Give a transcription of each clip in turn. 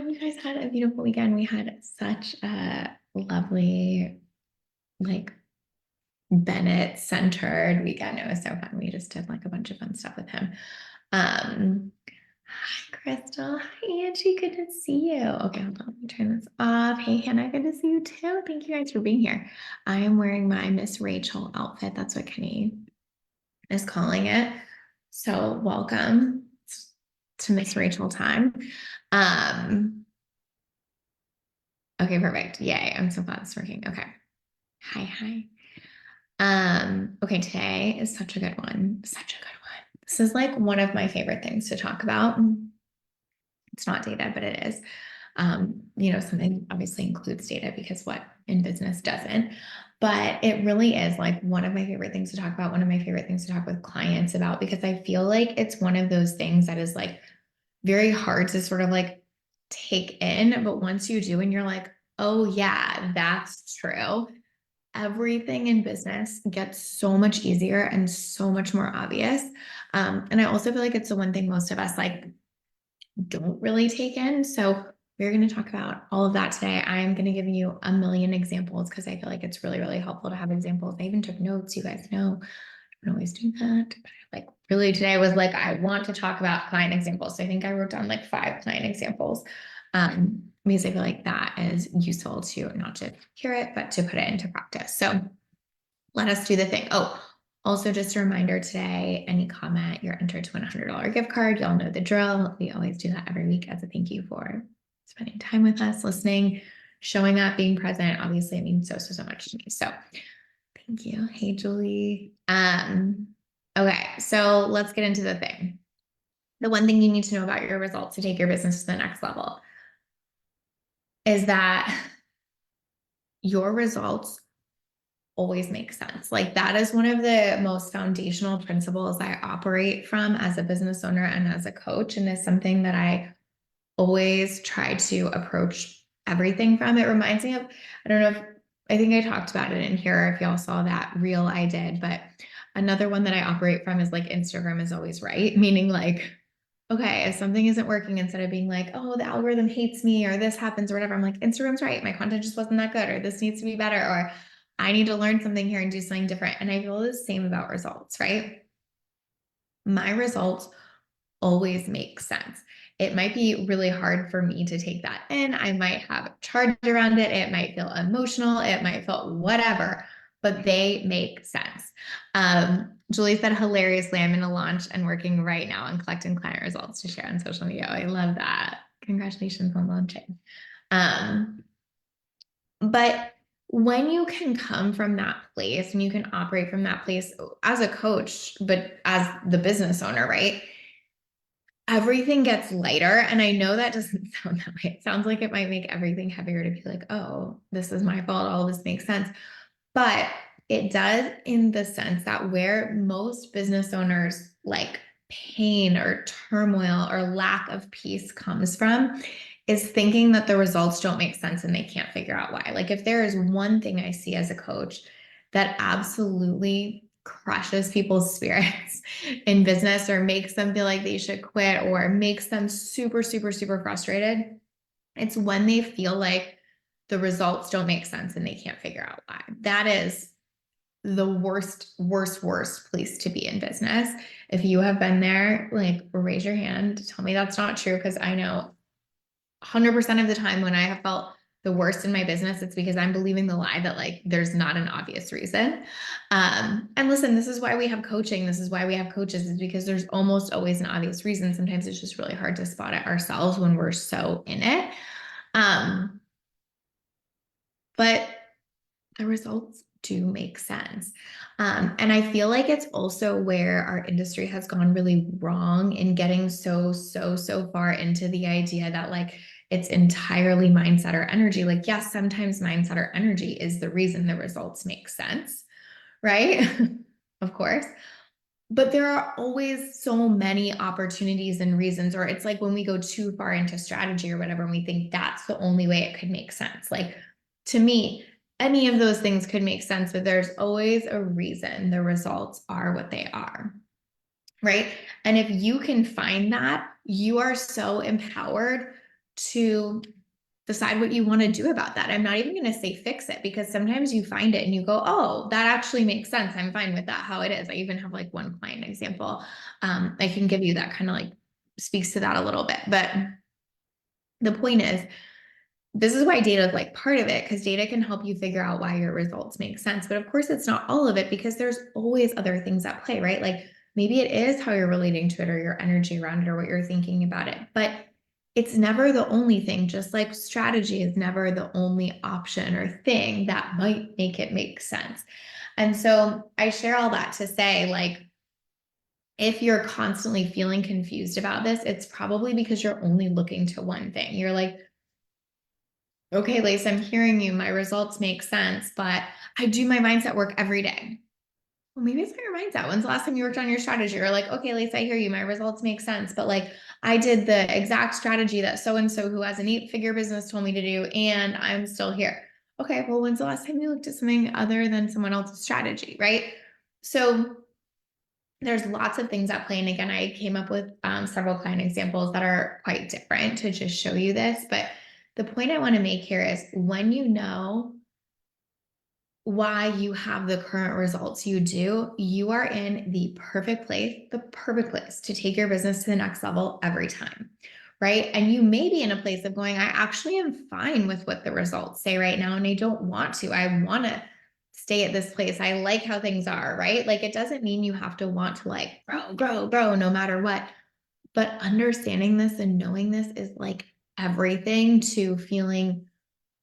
you guys had a beautiful weekend. We had such a lovely, like Bennett centered weekend. It was so fun. We just did like a bunch of fun stuff with him. Hi, Crystal. Hi, Angie. Good to see you. Okay, hold on. Let me turn this off. Hey, Hannah. Good to see you too. Thank you guys for being here. I am wearing my Miss Rachel outfit. That's what Kenny is calling it. So welcome to Miss Rachel time. Okay, perfect. Yay. I'm so glad it's working. Okay. Hi. Okay, today is such a good one. Such a good one. This is like one of my favorite things to talk about. It's not data, but it is. Something obviously includes data because what in business doesn't. But it really is like one of my favorite things to talk about, one of my favorite things to talk with clients about, because I feel like it's one of those things that is like very hard to sort of like take in. But once you do, and you're like, oh, yeah, that's true. Everything in business gets so much easier and so much more obvious. And I also feel like it's the one thing most of us like don't really take in. So we're going to talk about all of that today. I'm going to give you a million examples because I feel like it's really, really helpful to have examples. I even took notes. You guys know I don't always do that. But like really today was like, I want to talk about client examples. So I think I wrote down like 5 client examples. Because I feel like that is useful to not just hear it, but to put it into practice. So let us do the thing. Oh, also just a reminder today, any comment, you're entered to win a $100 gift card. Y'all know the drill. We always do that every week as a thank you for spending time with us, listening, showing up, being present. Obviously, it means so much to me. So thank you. Hey, Julie. Okay, so let's get into the thing. The one thing you need to know about your results to take your business to the next level is that your results always make sense. Like that is one of the most foundational principles I operate from as a business owner and as a coach. And is something that I always try to approach everything from. It reminds me of, I don't know if, I think I talked about it in here, if y'all saw that reel I did, but another one that I operate from is like Instagram is always right. Meaning like, okay, if something isn't working, instead of being like, oh, the algorithm hates me or this happens or whatever, I'm like, Instagram's right. My content just wasn't that good, or this needs to be better, or I need to learn something here and do something different. And I feel the same about results, right? My results always make sense. It might be really hard for me to take that in. I might have a charge around it. It might feel emotional. It might feel whatever, but they make sense. Julie said hilariously, I'm in a launch and working right now on collecting client results to share on social media. I love that. Congratulations on launching. But when you can come from that place and you can operate from that place as a coach, but as the business owner, right? Everything gets lighter. And I know that doesn't sound that way. It sounds like it might make everything heavier to be like, oh, this is my fault. All this makes sense. But it does in the sense that where most business owners like pain or turmoil or lack of peace comes from is thinking that the results don't make sense and they can't figure out why. Like if there is one thing I see as a coach that absolutely crushes people's spirits in business or makes them feel like they should quit or makes them super frustrated, it's when they feel like the results don't make sense and they can't figure out why. That is the worst place to be in business. If you have been there, like raise your hand, tell me that's not true, because I know 100% of the time when I have felt the worst in my business, it's because I'm believing the lie that like there's not an obvious reason. And listen, this is why we have coaching. This is why we have coaches, is because there's almost always an obvious reason. Sometimes it's just really hard to spot it ourselves when we're so in it. But the results do make sense. And I feel like it's also where our industry has gone really wrong in getting so far into the idea that like it's entirely mindset or energy. Like, yes, sometimes mindset or energy is the reason the results make sense, right? Of course. But there are always so many opportunities and reasons, or it's like when we go too far into strategy or whatever, and we think that's the only way it could make sense. Like to me, any of those things could make sense, but there's always a reason the results are what they are, right? And if you can find that, you are so empowered to decide what you want to do about that. I'm not even going to say fix it, because sometimes you find it and you go, oh, that actually makes sense. I'm fine with that, how it is. I even have like one client example. I can give you that kind of like speaks to that a little bit. But the point is, this is why data is like part of it, because data can help you figure out why your results make sense. But of course, it's not all of it, because there's always other things at play, right? Like maybe it is how you're relating to it, or your energy around it, or what you're thinking about it. But it's never the only thing, just like strategy is never the only option or thing that might make it make sense. And so I share all that to say, like, if you're constantly feeling confused about this, it's probably because you're only looking to one thing. You're like, okay, Lacey, I'm hearing you. My results make sense, but I do my mindset work every day. Well, maybe it's not your mindset. When's the last time you worked on your strategy? You're like, okay, Lacey, I hear you. My results make sense, but like I did the exact strategy that so-and-so who has an 8-figure business told me to do, and I'm still here. Okay, well, when's the last time you looked at something other than someone else's strategy, right? So there's lots of things at play. And again, I came up with several client examples that are quite different to just show you this. But the point I want to make here is, when you know why you have the current results you do, you are in the perfect place to take your business to the next level every time, right? And you may be in a place of going, I actually am fine with what the results say right now, and I don't want to. I want to stay at this place. I like how things are, right? Like, it doesn't mean you have to want to like grow no matter what. But understanding this and knowing this is like everything to feeling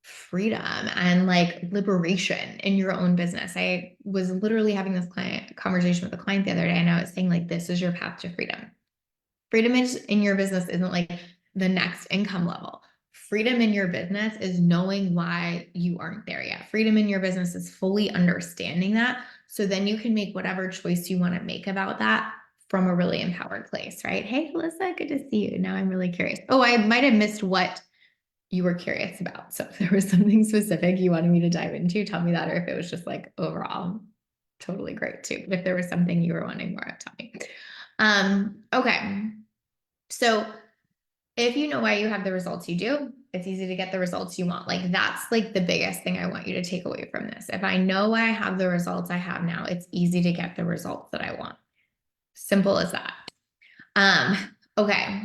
freedom and like liberation in your own business. I was literally having this client conversation with a client the other day, and I was saying, like, this is your path to freedom. Freedom is in your business isn't like the next income level. Freedom in your business is knowing why you aren't there yet. Freedom in your business is fully understanding that. So then you can make whatever choice you want to make about that from a really empowered place, right? Hey, Alyssa, good to see you. Now I'm really curious. Oh, I might have missed what you were curious about. So if there was something specific you wanted me to dive into, tell me that. Or if it was just like overall, totally great too. But if there was something you were wanting more of, tell me. Okay. So if you know why you have the results you do, it's easy to get the results you want. Like, that's like the biggest thing I want you to take away from this. If I know why I have the results I have now, it's easy to get the results that I want. Simple as that. Okay.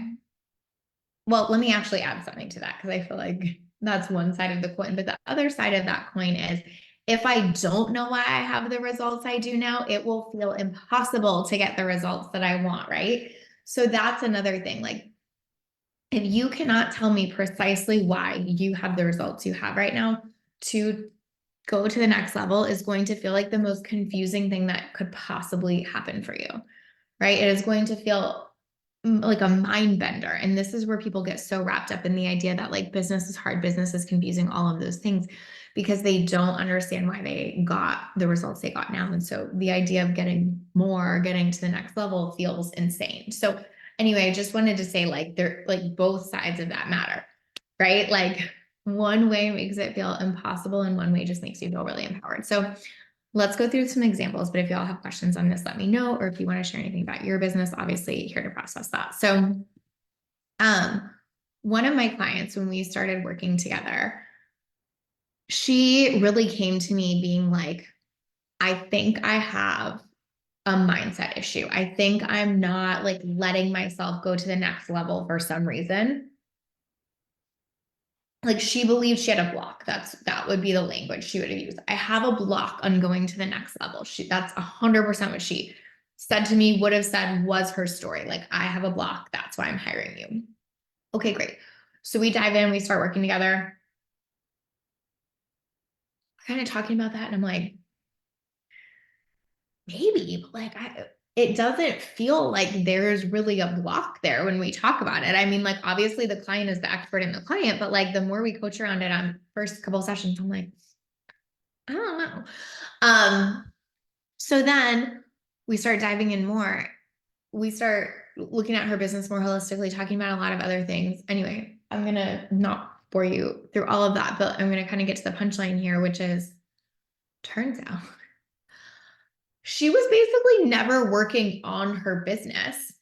Well, let me actually add something to that, because I feel like that's one side of the coin. But the other side of that coin is, if I don't know why I have the results I do now, it will feel impossible to get the results that I want, right? So that's another thing. Like, if you cannot tell me precisely why you have the results you have right now, to go to the next level is going to feel like the most confusing thing that could possibly happen for you, right? It is going to feel like a mind bender. And this is where people get so wrapped up in the idea that like business is hard, business is confusing, all of those things, because they don't understand why they got the results they got now. And so the idea of getting more, getting to the next level feels insane. So anyway, I just wanted to say, like, they're like both sides of that matter, right? Like, one way makes it feel impossible and one way just makes you feel really empowered. So let's go through some examples, but if y'all have questions on this, let me know. Or if you want to share anything about your business, obviously here to process that. So one of my clients, when we started working together, she really came to me being like, I think I have a mindset issue. I think I'm not like letting myself go to the next level for some reason. Like, she believed she had a block. That would be the language she would have used. I have a block on going to the next level. That's 100% what she said to me, would have said was her story. Like, I have a block. That's why I'm hiring you. Okay, great. So we dive in, we start working together. We're kind of talking about that. And I'm like, maybe, but like, it doesn't feel like there's really a block there when we talk about it. I mean, like, obviously the client is the expert in the client, but like the more we coach around it on first couple sessions, I'm like, I don't know. So then we start diving in more. We start looking at her business more holistically, talking about a lot of other things. Anyway, I'm going to not bore you through all of that, but I'm going to kind of get to the punchline here, which is, turns out she was basically never working on her business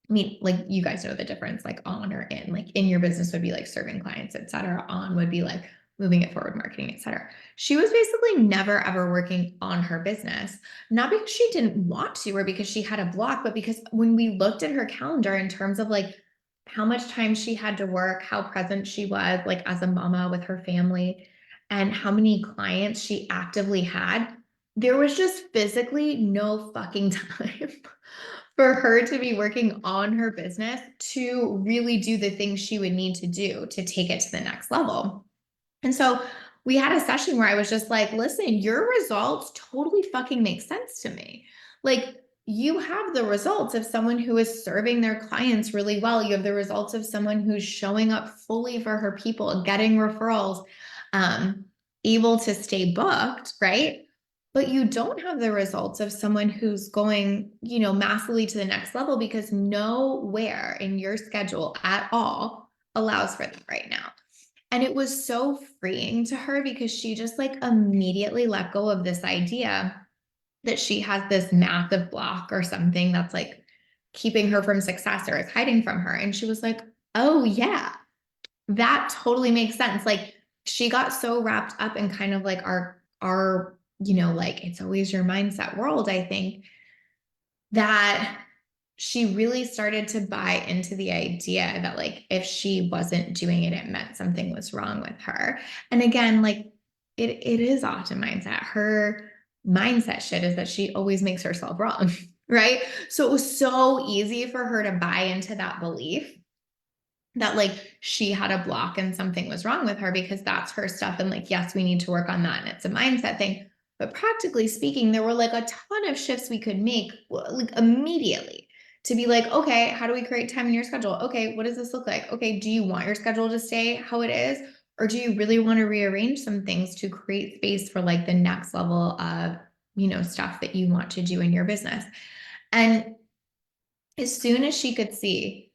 I mean, like you guys know the difference, like on or in, like in your business would be like serving clients, et cetera. On would be like moving it forward, marketing, et cetera. She was basically never ever working on her business, not because she didn't want to or because she had a block, but because when we looked at her calendar in terms of like how much time she had to work, how present she was like as a mama with her family, and how many clients she actively had, there was just physically no fucking time for her to be working on her business to really do the things she would need to do to take it to the next level. And so we had a session where I was just like, listen, your results totally fucking make sense to me. Like, you have the results of someone who is serving their clients really well. You have the results of someone who's showing up fully for her people, getting referrals, um, able to stay booked, right? But you don't have the results of someone who's going, massively to the next level because nowhere in your schedule at all allows for that right now. And it was so freeing to her because she just like immediately let go of this idea that she has this massive block or something that's like keeping her from success or is hiding from her. And she was like, oh, yeah, that totally makes sense. Like she got so wrapped up in kind of like our, like it's always your mindset world, I think, that she really started to buy into the idea that like if she wasn't doing it, it meant something was wrong with her. And again, like it is often mindset. Her mindset shit is that she always makes herself wrong, right? So it was so easy for her to buy into that belief that like she had a block and something was wrong with her because that's her stuff. And like, yes, we need to work on that. And it's a mindset thing. But practically speaking, there were like a ton of shifts we could make like immediately to be like, okay, how do we create time in your schedule? Okay, what does this look like? Okay, do you want your schedule to stay how it is? Or do you really want to rearrange some things to create space for like the next level of, stuff that you want to do in your business? And as soon as she could see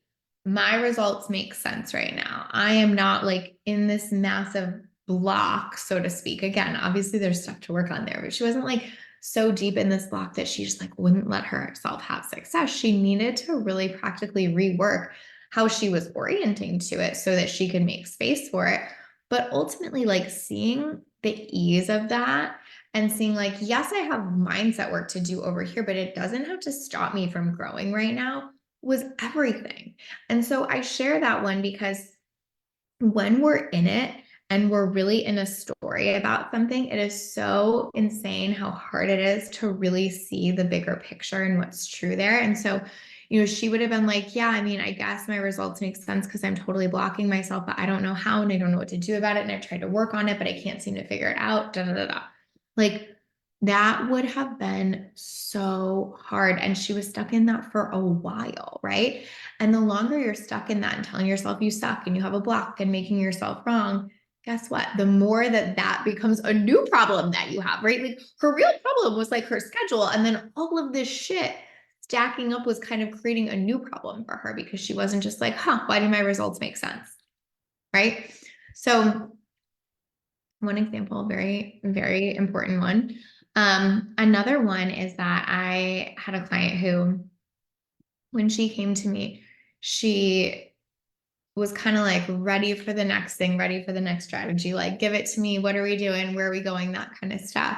my results make sense right now, I am not like in this massive block, so to speak. Again, obviously there's stuff to work on there, but she wasn't like so deep in this block that she just like wouldn't let herself have success. She needed to really practically rework how she was orienting to it so that she could make space for it. But ultimately, like seeing the ease of that and seeing like, yes, I have mindset work to do over here, but it doesn't have to stop me from growing right now was everything. And so I share that one because when we're in it and we're really in a story about something, it is so insane how hard it is to really see the bigger picture and what's true there. And so, she would have been like, yeah, I mean, I guess my results make sense because I'm totally blocking myself, but I don't know how and I don't know what to do about it. And I've tried to work on it, but I can't seem to figure it out. Da, da, da, da. Like that would have been so hard. And she was stuck in that for a while, right? And the longer you're stuck in that and telling yourself you suck and you have a block and making yourself wrong, guess what? The more that that becomes a new problem that you have, right? Like her real problem was like her schedule. And then all of this shit stacking up was kind of creating a new problem for her because she wasn't just like, why do my results make sense? Right. So, one example, very, very important one. Another one is that I had a client who, when she came to me, she was kind of like ready for the next thing, ready for the next strategy, like give it to me. What are we doing? Where are we going? That kind of stuff.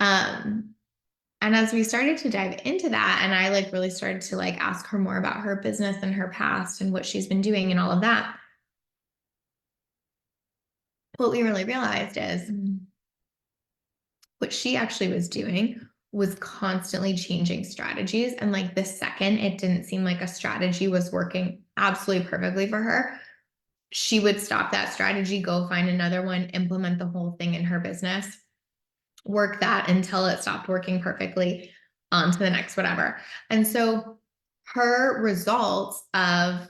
Um, and as we started to dive into that, and I like really started to like ask her more about her business and her past and what she's been doing and all of that, what we really realized is what she actually was doing was constantly changing strategies. And like the second it didn't seem like a strategy was working absolutely perfectly for her, she would stop that strategy, go find another one, implement the whole thing in her business, work that until it stopped working perfectly, on to the next whatever. And so her results of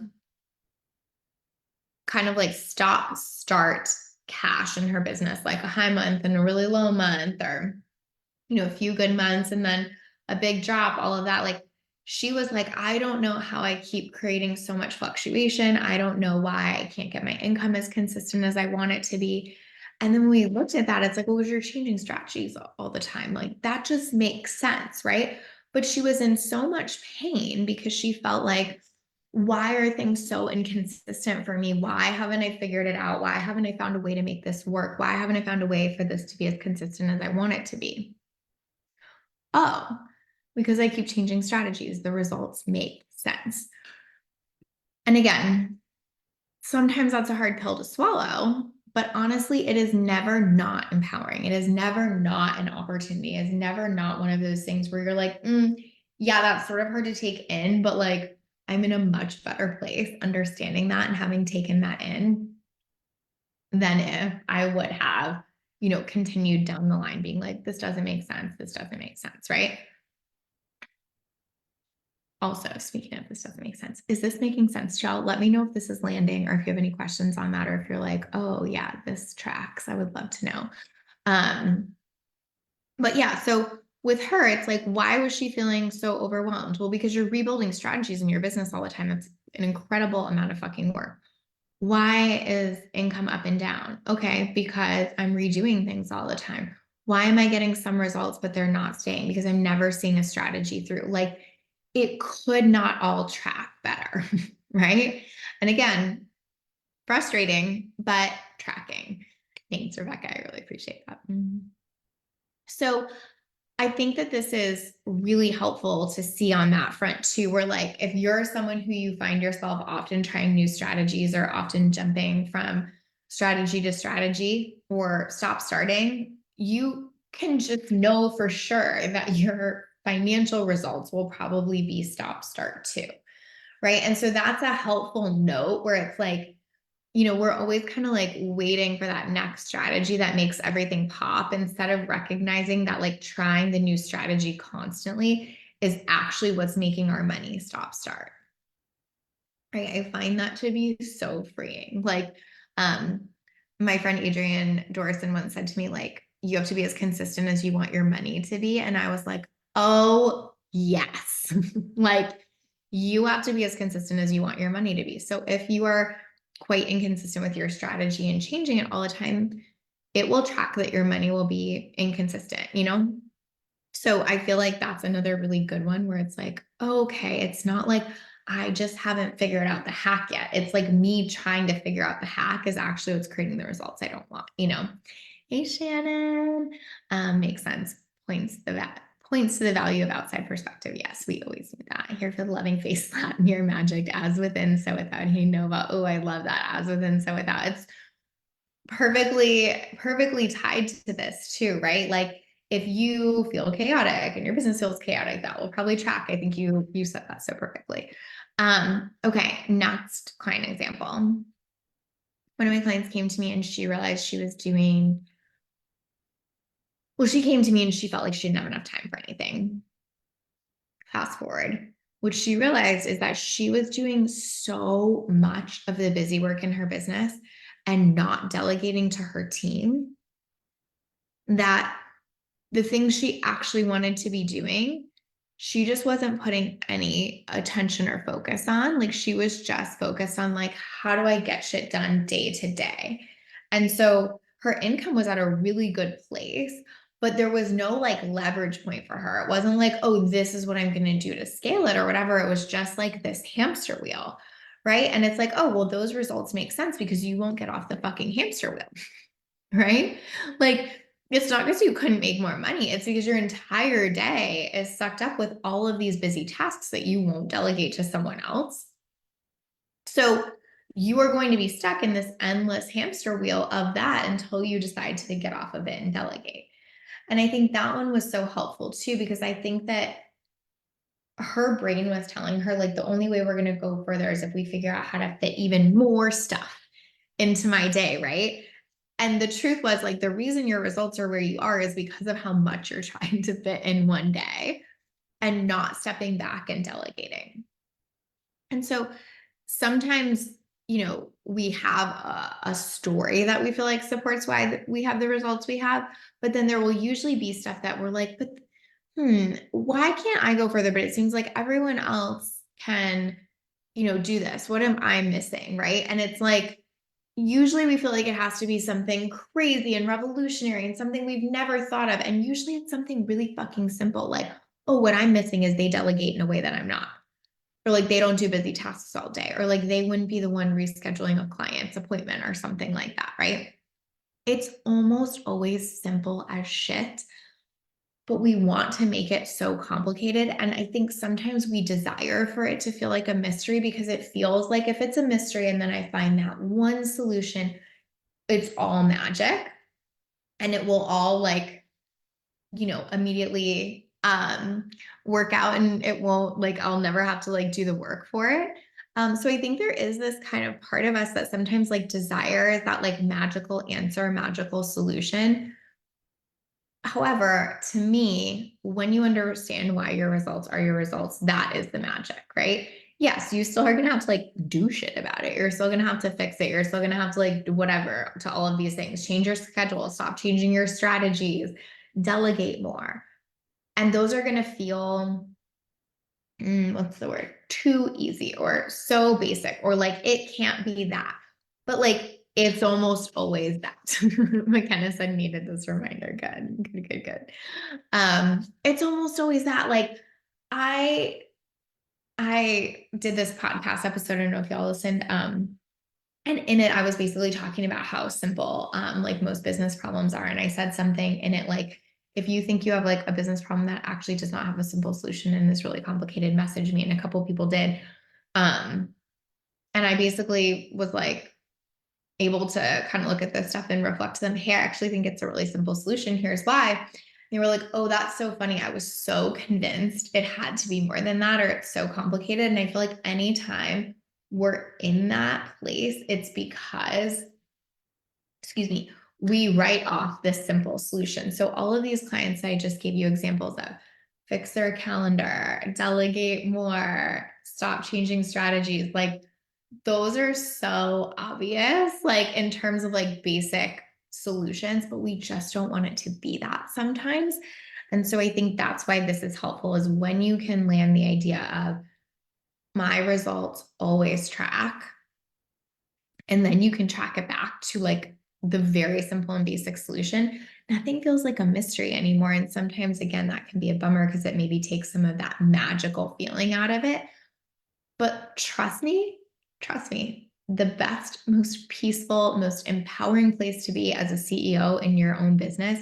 kind of like stop, start cash in her business, like a high month and a really low month, or a few good months and then a big drop, all of that. Like she was like, I don't know how I keep creating so much fluctuation. I don't know why I can't get my income as consistent as I want it to be. And then when we looked at that, it's like, well, you're changing strategies all the time. Like that just makes sense, right? But she was in so much pain because she felt like why are things so inconsistent for me? Why haven't I figured it out? Why haven't I found a way to make this work? Why haven't I found a way for this to be as consistent as I want it to be? Oh, because I keep changing strategies. The results make sense. And again, sometimes that's a hard pill to swallow, but honestly, it is never not empowering. It is never not an opportunity. It's never not one of those things where you're like, yeah, that's sort of hard to take in, but like I'm in a much better place understanding that and having taken that in than if I would have, continued down the line being like, this doesn't make sense. This doesn't make sense. Right. Also, speaking of this doesn't make sense, is this making sense, y'all? Let me know if this is landing or if you have any questions on that, or if you're like, oh yeah, this tracks. I would love to know. But yeah, so with her, it's like, why was she feeling so overwhelmed? Well, because you're rebuilding strategies in your business all the time. That's an incredible amount of fucking work. Why is income up and down? Okay, because I'm redoing things all the time. Why am I getting some results, but they're not staying? Because I'm never seeing a strategy through. Like it could not all track better, right? And again, frustrating, but tracking. Thanks, Rebecca. I really appreciate that. So I think that this is really helpful to see on that front too, where like if you're someone who you find yourself often trying new strategies or often jumping from strategy to strategy or stop starting, you can just know for sure that your financial results will probably be stop start too. Right. And so that's a helpful note where it's like, we're always kind of like waiting for that next strategy that makes everything pop instead of recognizing that like trying the new strategy constantly is actually what's making our money stop start. Right. I find that to be so freeing. Like, my friend Adrienne Dorison once said to me, like, you have to be as consistent as you want your money to be. And I was like, oh, yes. Like, you have to be as consistent as you want your money to be. So if you are quite inconsistent with your strategy and changing it all the time, it will track that your money will be inconsistent, So I feel like that's another really good one where it's like, okay, it's not like I just haven't figured out the hack yet. It's like me trying to figure out the hack is actually what's creating the results I don't want. Hey, Shannon. Makes sense. Points to the value of outside perspective. Yes, we always do that. Here for the loving face slap, mirror magic, as within, so without. Hey, Nova. Oh, I love that. As within, so without. It's perfectly tied to this too, right? Like if you feel chaotic and your business feels chaotic, that will probably track. I think you said that so perfectly. Okay, next client example. One of my clients came to me and she realized she was doing, well, she came to me and she felt like she didn't have enough time for anything. Fast forward, what she realized is that she was doing so much of the busy work in her business and not delegating to her team that the things she actually wanted to be doing, she just wasn't putting any attention or focus on. Like she was just focused on like, how do I get shit done day to day? And so her income was at a really good place, but there was no like leverage point for her. It wasn't like, oh, this is what I'm going to do to scale it or whatever. It was just like this hamster wheel. Right. And it's like, oh, well, those results make sense because you won't get off the fucking hamster wheel. Right. Like, it's not because you couldn't make more money. It's because your entire day is sucked up with all of these busy tasks that you won't delegate to someone else. So you are going to be stuck in this endless hamster wheel of that until you decide to get off of it and delegate. And I think that one was so helpful too, because I think that her brain was telling her like the only way we're going to go further is if we figure out how to fit even more stuff into my day, right? And the truth was like the reason your results are where you are is because of how much you're trying to fit in one day and not stepping back and delegating. And so sometimes, we have a story that we feel like supports why we have the results we have, but then there will usually be stuff that we're like, but why can't I go further? But it seems like everyone else can, do this. What am I missing? Right. And it's like, usually we feel like it has to be something crazy and revolutionary and something we've never thought of. And usually it's something really fucking simple. Like, oh, what I'm missing is they delegate in a way that I'm not. or like they don't do busy tasks all day, or like they wouldn't be the one rescheduling a client's appointment or something like that, right? It's almost always simple as shit, but we want to make it so complicated. And I think sometimes we desire for it to feel like a mystery because it feels like if it's a mystery and then I find that one solution, it's all magic and it will all like, immediately work out and it won't like I'll never have to like do the work for it. So I think there is this kind of part of us that sometimes like desires that like magical answer, magical solution. However, to me, when you understand why your results are your results, that is the magic, right? Yes, you still are going to have to like do shit about it. You're still going to have to fix it. You're still going to have to like do whatever to all of these things, change your schedule, stop changing your strategies, delegate more. And those are going to feel, what's the word? Too easy or so basic, or like it can't be that. But like it's almost always that. McKenna said needed this reminder. Good. It's almost always that. Like I I did this podcast episode. I don't know if y'all listened. And in it, I was basically talking about how simple like most business problems are. And I said something in it like, if you think you have like a business problem that actually does not have a simple solution and is really complicated, message me. And a couple people did. Um, and I basically was like able to kind of look at this stuff and reflect to them, hey, I actually think it's a really simple solution. Here's why. They were like, oh, that's so funny. I was so convinced it had to be more than that, or it's so complicated. And I feel like anytime we're in that place, it's because, excuse me, we write off this simple solution. So all of these clients I just gave you examples of: fix their calendar, delegate more, stop changing strategies. Like those are so obvious, like in terms of like basic solutions, but we just don't want it to be that sometimes. And so I think that's why this is helpful, is when you can land the idea of my results always track, and then you can track it back to like the very simple and basic solution. Nothing feels like a mystery anymore. And sometimes, again, that can be a bummer because it maybe takes some of that magical feeling out of it. But trust me, the best, most peaceful, most empowering place to be as a CEO in your own business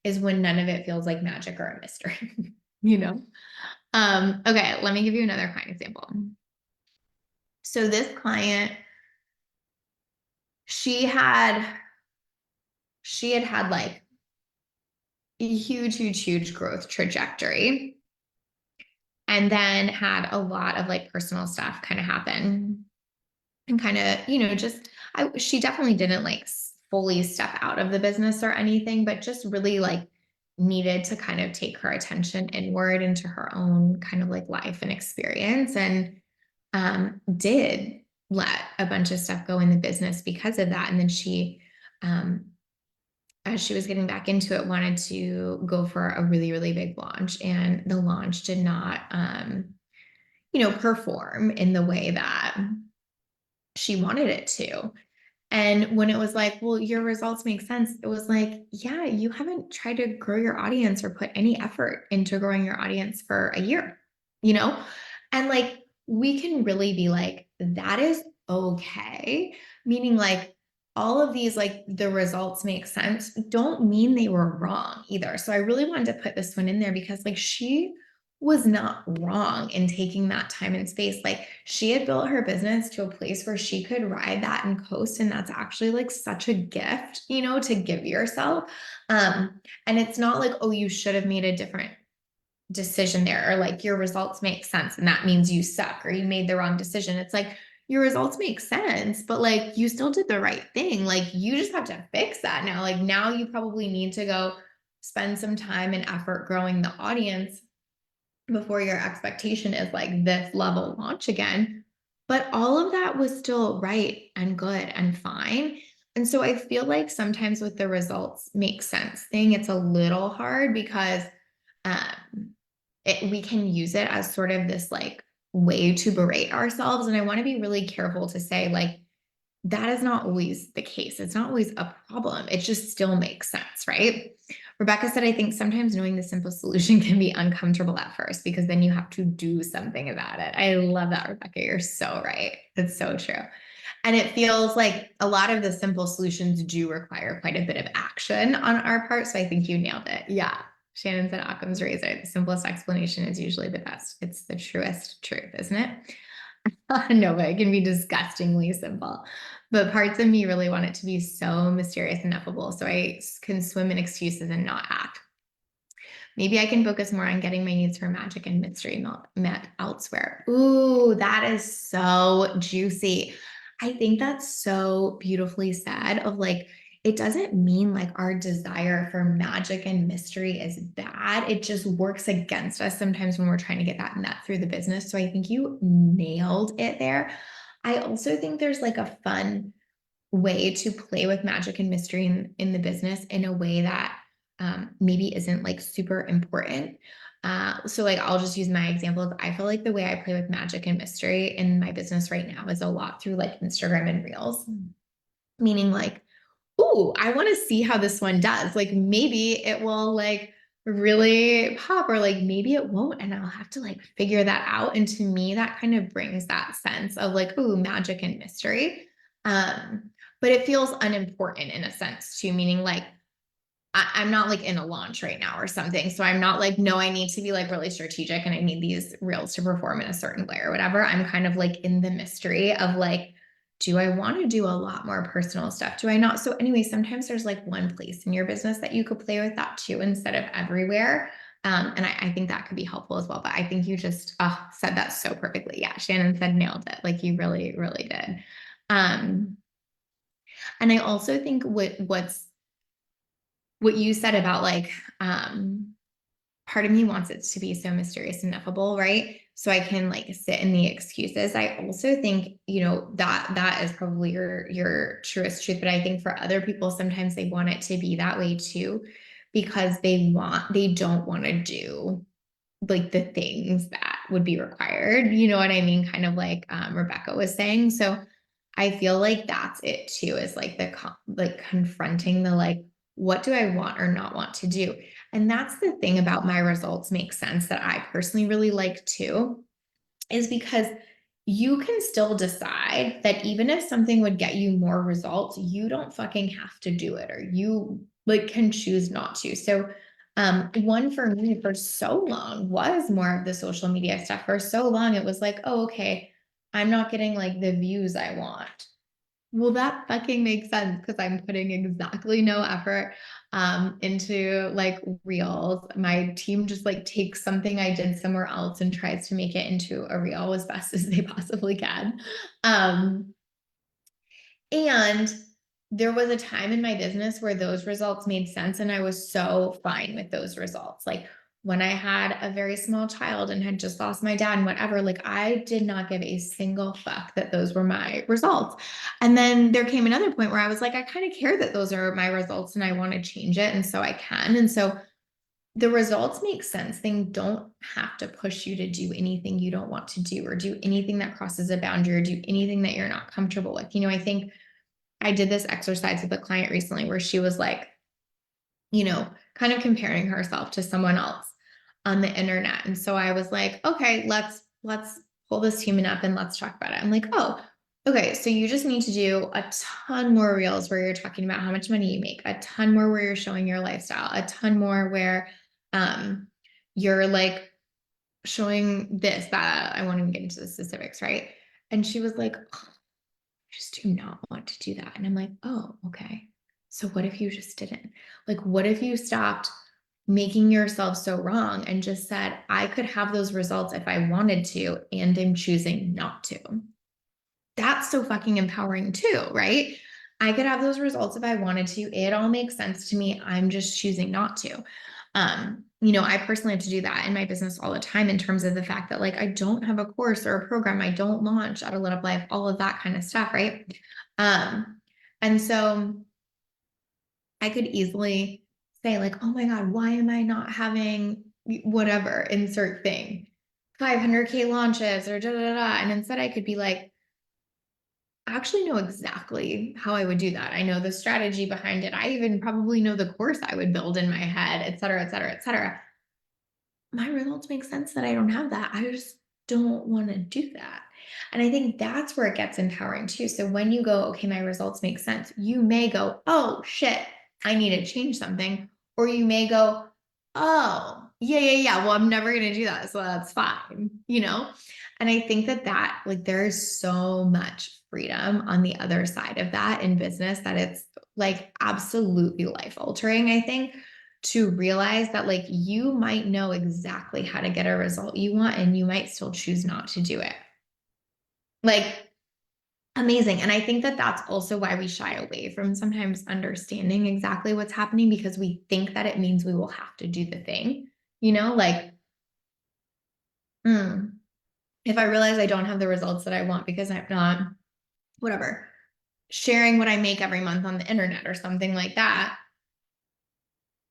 is when none of it feels like magic or a mystery, you know? Okay, let me give you another client example. So this client, she had had like a huge growth trajectory, and then had a lot of like personal stuff kind of happen and kind of, just she definitely didn't like fully step out of the business or anything, but just really like needed to kind of take her attention inward into her own kind of like life and experience, and did let a bunch of stuff go in the business because of that. And then she, as she was getting back into it, wanted to go for a really big launch, and the launch did not, perform in the way that she wanted it to. And when it was like, well, your results make sense, it was like, yeah, you haven't tried to grow your audience or put any effort into growing your audience for a year, you know? And like, we can really be like, that is okay. Meaning, like, all of these, like, the results make sense, don't mean they were wrong either. So I really wanted to put this one in there because, like, she was not wrong in taking that time and space. Like she had built her business to a place where she could ride that and coast. And that's actually like such a gift, to give yourself. And it's not like, oh, you should have made a different decision there, or like your results make sense and that means you suck or you made the wrong decision. It's like your results make sense, but like you still did the right thing. Like you just have to fix that now. Like now you probably need to go spend some time and effort growing the audience before your expectation is like this level launch again. But all of that was still right and good and fine. And so I feel like sometimes with the results make sense thing, it's a little hard because we can use it as sort of this like way to berate ourselves. And I want to be really careful to say, like, that is not always the case. It's not always a problem. It just still makes sense, right? Rebecca said, I think sometimes knowing the simple solution can be uncomfortable at first because then you have to do something about it. I love that, Rebecca. You're so right. It's so true. And it feels like a lot of the simple solutions do require quite a bit of action on our part. So I think you nailed it. Yeah. Shannon said Occam's razor. The simplest explanation is usually the best. It's the truest truth, isn't it? No, but it can be disgustingly simple. But parts of me really want it to be so mysterious and ineffable so I can swim in excuses and not act. Maybe I can focus more on getting my needs for magic and mystery met elsewhere. Ooh, that is so juicy. I think that's so beautifully said of like, it doesn't mean like our desire for magic and mystery is bad. It just works against us sometimes when we're trying to get that met through the business. So I think you nailed it there. I also think there's like a fun way to play with magic and mystery in the business in a way that maybe isn't like super important. So like I'll just use my example of I feel like the way I play with magic and mystery in my business right now is a lot through like Instagram and Reels, meaning like, ooh, I want to see how this one does. Like maybe it will like really pop or like maybe it won't and I'll have to like figure that out. And to me, that kind of brings that sense of like, ooh, magic and mystery. But it feels unimportant in a sense too, meaning like I'm not like in a launch right now or something. So I'm not like, no, I need to be like really strategic and I need these reels to perform in a certain way or whatever. I'm kind of like in the mystery of like, do I want to do a lot more personal stuff? Do I not? So anyway, sometimes there's like one place in your business that you could play with that too, instead of everywhere. And I think that could be helpful as well. But I think you just said that so perfectly. Yeah. Shannon said nailed it. Like you really, really did. And I also think what you said about like part of me wants it to be so mysterious and ineffable, right? So I can like sit in the excuses. I also think, that is probably your truest truth. But I think for other people, sometimes they want it to be that way too, because they don't want to do like the things that would be required. You know what I mean? Kind of like Rebecca was saying. So I feel like that's it too, is like like confronting the like, what do I want or not want to do? And that's the thing about my results make sense that I personally really like too, is because you can still decide that even if something would get you more results, you don't fucking have to do it, or you like can choose not to. So one for me for so long was more of the social media stuff. For so long, it was like, oh, okay, I'm not getting like the views I want. Well, that fucking makes sense because I'm putting exactly no effort into like reels. My team just like takes something I did somewhere else and tries to make it into a reel as best as they possibly can. Um, and there was a time in my business where those results made sense and I was so fine with those results. Like when I had a very small child and had just lost my dad and whatever, like I did not give a single fuck that those were my results. And then there came another point where I was like, I kind of care that those are my results and I want to change it. And so I can. And so the results make sense. They don't have to push you to do anything you don't want to do or do anything that crosses a boundary or do anything that you're not comfortable with. I think I did this exercise with a client recently where she was like, kind of comparing herself to someone else on the internet. And so I was like, okay, let's pull this human up and let's talk about it. I'm like, oh, okay, so you just need to do a ton more reels where you're talking about how much money you make, a ton more where you're showing your lifestyle, a ton more where you're like showing this, that. I won't even get into the specifics, right? And she was like, just do not want to do that. And I'm like, oh, okay. So what if you just didn't? Like, what if you stopped making yourself so wrong and just said, I could have those results if I wanted to, and I'm choosing not to? That's so fucking empowering too, right? I could have those results if I wanted to. It all makes sense to me. I'm just choosing not to. I personally have to do that in my business all the time in terms of the fact that like I don't have a course or a program, I don't launch out of Lit Up Life, all of that kind of stuff, right? And so I could easily say like, oh my God, why am I not having whatever insert thing, 500K launches or da da da. And instead I could be like, actually know exactly how I would do that. I know the strategy behind it. I even probably know the course I would build in my head, et cetera, et cetera, et cetera. My results make sense that I don't have that. I just don't want to do that. And I think that's where it gets empowering too. So when you go, okay, my results make sense, you may go, oh shit, I need to change something. Or you may go, oh, yeah. Well, I'm never going to do that. So that's fine, you know? And I think that like there is so much freedom on the other side of that in business that it's like absolutely life altering, I think, to realize that like you might know exactly how to get a result you want and you might still choose not to do it. Like amazing. And I think that that's also why we shy away from sometimes understanding exactly what's happening because we think that it means we will have to do the thing, like, if I realize I don't have the results that I want because I'm not, whatever, sharing what I make every month on the internet or something like that,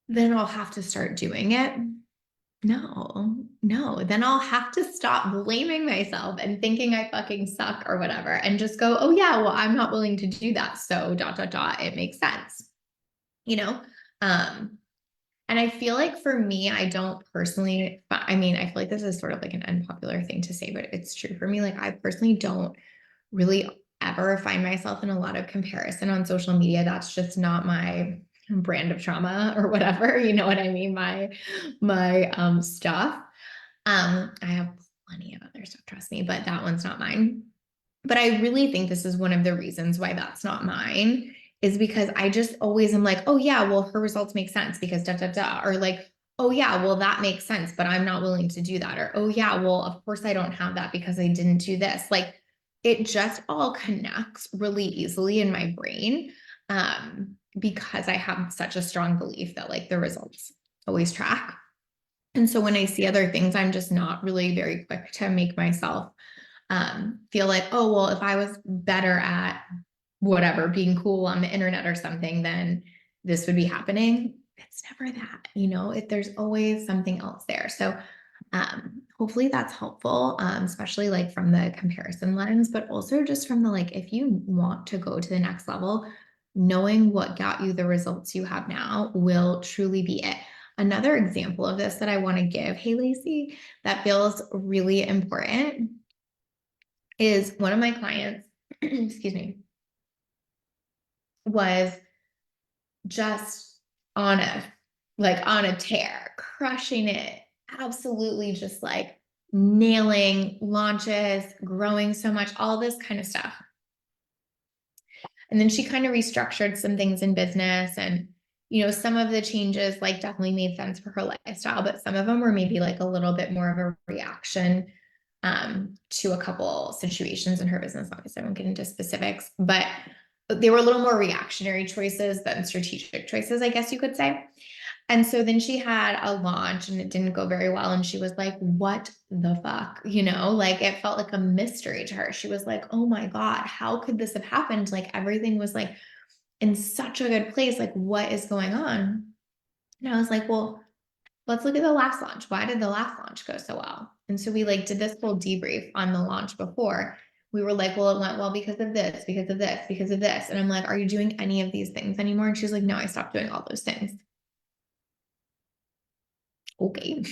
then I'll have to start doing it. No. Then I'll have to stop blaming myself and thinking I fucking suck or whatever and just go, oh, yeah, well, I'm not willing to do that. So, it makes sense, you know? And I feel like for me, I don't personally, I mean, I feel like this is sort of like an unpopular thing to say, but it's true for me. Like, I personally don't really ever find myself in a lot of comparison on social media. That's just not my brand of trauma or whatever. You know what I mean? My stuff. I have plenty of other stuff, trust me, but that one's not mine. But I really think this is one of the reasons why that's not mine is because I just always am like, oh yeah, well, her results make sense because da da da. Or like, oh yeah, well, that makes sense, but I'm not willing to do that. Or oh yeah, well, of course I don't have that because I didn't do this. Like it just all connects really easily in my brain. Because I have such a strong belief that like the results always track. And so when I see other things, I'm just not really very quick to make myself feel like, oh, well, if I was better at whatever, being cool on the internet or something, then this would be happening. It's never that, there's always something else there. So hopefully that's helpful, especially like from the comparison lens, but also just from the like, if you want to go to the next level, knowing what got you the results you have now will truly be it. Another example of this that I want to give, hey, Lacey, that feels really important is one of my clients, excuse me, was just on a tear, crushing it, absolutely just like nailing launches, growing so much, all this kind of stuff. And then she kind of restructured some things in business and some of the changes like definitely made sense for her lifestyle, but some of them were maybe like a little bit more of a reaction to a couple situations in her business. Obviously, I won't get into specifics, but they were a little more reactionary choices than strategic choices, I guess you could say. And so then she had a launch and it didn't go very well. And she was like, what the fuck? Like it felt like a mystery to her. She was like, oh my God, how could this have happened? Like everything was like in such a good place. Like, what is going on? And I was like, well, let's look at the last launch. Why did the last launch go so well? And so we like did this whole debrief on the launch before. We were like, well, it went well because of this, because of this, because of this. And I'm like, are you doing any of these things anymore? And she's like, no, I stopped doing all those things. Okay.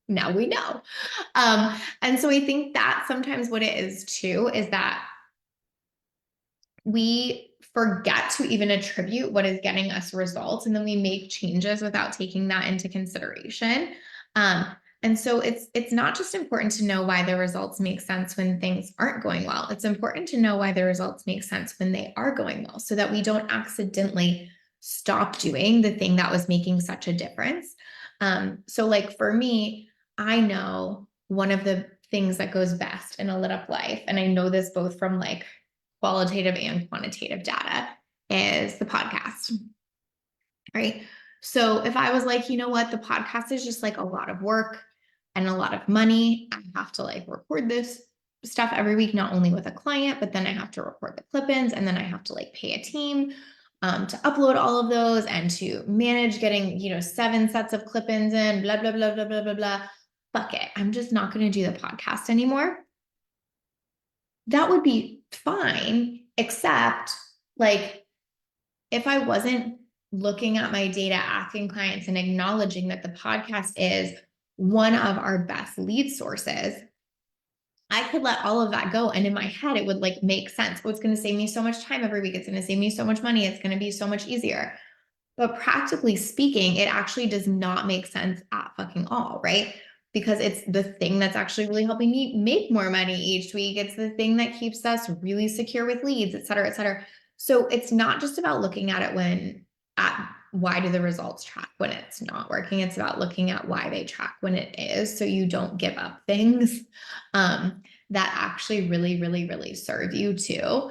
Now we know. And so I think that's sometimes what it is too, is that we forget to even attribute what is getting us results. And then we make changes without taking that into consideration. And so it's not just important to know why the results make sense when things aren't going well. It's important to know why the results make sense when they are going well so that we don't accidentally stop doing the thing that was making such a difference. So like for me, I know one of the things that goes best in a lit up life, and I know this both from like qualitative and quantitative data, is the podcast, right? So if I was like, you know what, the podcast is just like a lot of work and a lot of money. I have to like record this stuff every week, not only with a client, but then I have to record the clip-ins and then I have to like pay a team to upload all of those and to manage getting, 7 sets of clip-ins in, blah, blah, blah, blah, blah, blah, blah. Fuck it. I'm just not going to do the podcast anymore. That would be fine, except like if I wasn't looking at my data, asking clients and acknowledging that the podcast is one of our best lead sources, I could let all of that go. And in my head, it would like make sense. Oh, it's going to save me so much time every week. It's going to save me so much money. It's going to be so much easier. But practically speaking, it actually does not make sense at fucking all, right? Because it's the thing that's actually really helping me make more money each week. It's the thing that keeps us really secure with leads, et cetera, et cetera. So it's not just about looking at it at why do the results track when it's not working. It's about looking at why they track when it is, so you don't give up things that actually really, really, really serve you too.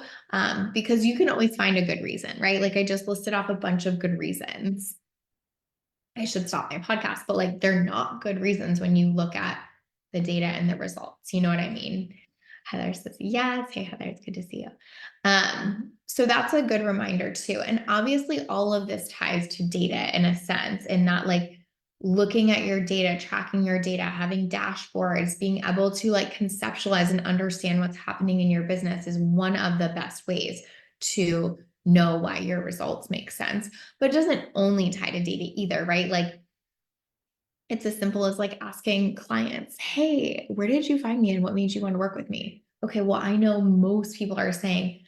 Because you can always find a good reason, right? Like I just listed off a bunch of good reasons I should stop my podcast, but like they're not good reasons when you look at the data and the results. You know what I mean? Heather says yes. Hey Heather, it's good to see you. So that's a good reminder too. And obviously all of this ties to data in a sense, and not like looking at your data, tracking your data, having dashboards, being able to like conceptualize and understand what's happening in your business is one of the best ways to know why your results make sense. But it doesn't only tie to data either, right? Like it's as simple as like asking clients, hey, where did you find me and what made you want to work with me? Okay, well, I know most people are saying,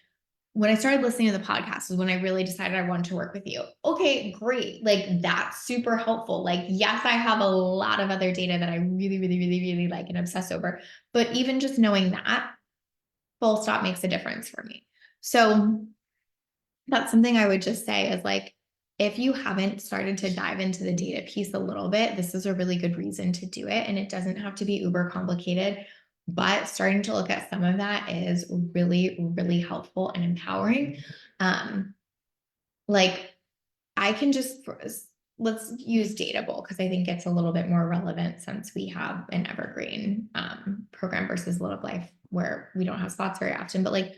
when I started listening to the podcast is when I really decided I wanted to work with you. Okay, great. Like that's super helpful. Like, yes, I have a lot of other data that I really, really, really, really like and obsess over. But even just knowing that, full stop, makes a difference for me. So that's something I would just say is like, if you haven't started to dive into the data piece a little bit, this is a really good reason to do it. And it doesn't have to be uber complicated, but starting to look at some of that is really, really helpful and empowering. Like I can just, let's use Dateable because I think it's a little bit more relevant since we have an evergreen program versus Live Life where we don't have spots very often, but like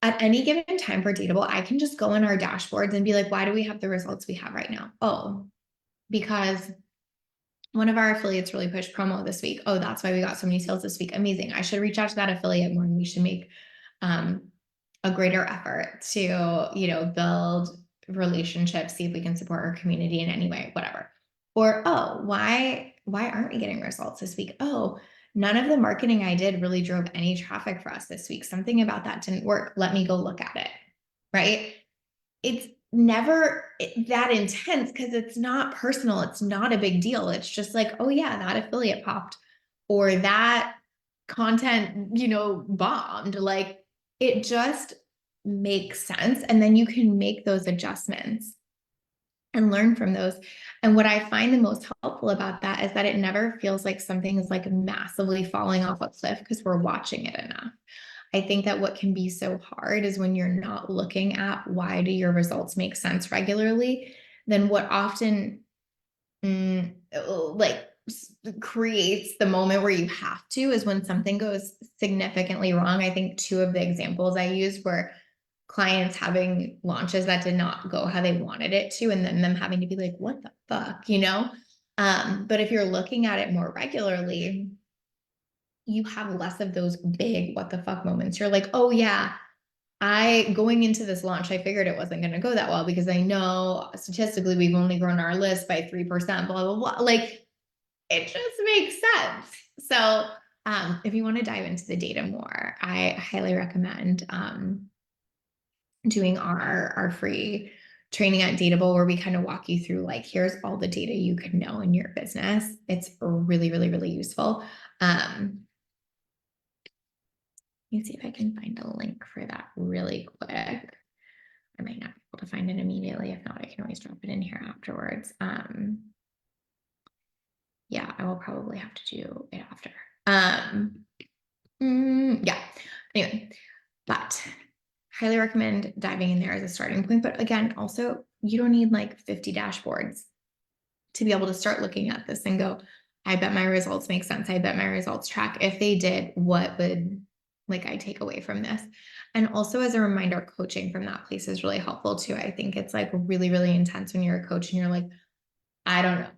at any given time for Dateable, I can just go in our dashboards and be like, why do we have the results we have right now? Oh, because one of our affiliates really pushed promo this week. Oh, that's why we got so many sales this week. Amazing. I should reach out to that affiliate more and we should make a greater effort to, build relationships, see if we can support our community in any way, whatever. Or, oh, why aren't we getting results this week? Oh, none of the marketing I did really drove any traffic for us this week. Something about that didn't work. Let me go look at it. Right. It's never that intense because it's not personal. It's not a big deal. It's just like, oh yeah, that affiliate popped or that content, bombed. Like it just makes sense. And then you can make those adjustments and learn from those. And what I find the most helpful about that is that it never feels like something is like massively falling off a cliff because we're watching it enough. I think that what can be so hard is when you're not looking at why do your results make sense regularly, then what often like creates the moment where you have to is when something goes significantly wrong. I think two of the examples I used were clients having launches that did not go how they wanted it to, and then them having to be like, what the fuck, But if you're looking at it more regularly, you have less of those big what the fuck moments. You're like, oh yeah, going into this launch, I figured it wasn't going to go that well because I know statistically we've only grown our list by 3%, blah, blah, blah. Like it just makes sense. So if you want to dive into the data more, I highly recommend doing our free training at Dateable where we kind of walk you through like, here's all the data you can know in your business. It's really, really, really useful. Let me see if I can find a link for that really quick. I might not be able to find it immediately. If not, I can always drop it in here afterwards. Yeah, I will probably have to do it after. Yeah. Anyway, but highly recommend diving in there as a starting point. But again, also you don't need like 50 dashboards to be able to start looking at this and go, I bet my results make sense. I bet my results track. If they did, what would like I take away from this? And also as a reminder, coaching from that place is really helpful too. I think it's like really, really intense when you're a coach and you're like, I don't know,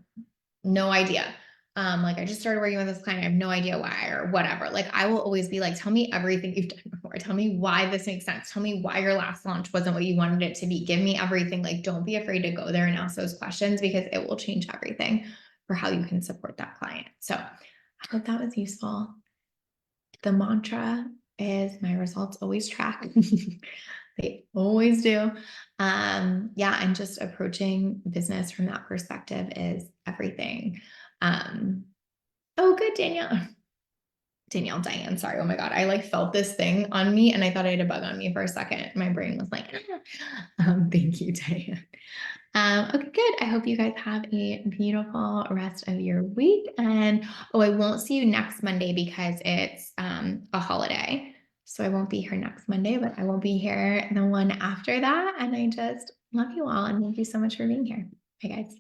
no idea. Like I just started working with this client. I have no idea why or whatever. Like I will always be like, tell me everything you've done before. Tell me why this makes sense. Tell me why your last launch wasn't what you wanted it to be. Give me everything. Like, don't be afraid to go there and ask those questions because it will change everything for how you can support that client. So I hope that was useful. The mantra is my results always track. They always do. Yeah, and just approaching business from that perspective is everything. Oh, good, Danielle. Diane, sorry. Oh my God. I like felt this thing on me and I thought I had a bug on me for a second. My brain was like, thank you, Diane. Okay, good. I hope you guys have a beautiful rest of your week. And oh, I won't see you next Monday because it's a holiday. So I won't be here next Monday, but I will be here the one after that. And I just love you all and thank you so much for being here. Bye, guys.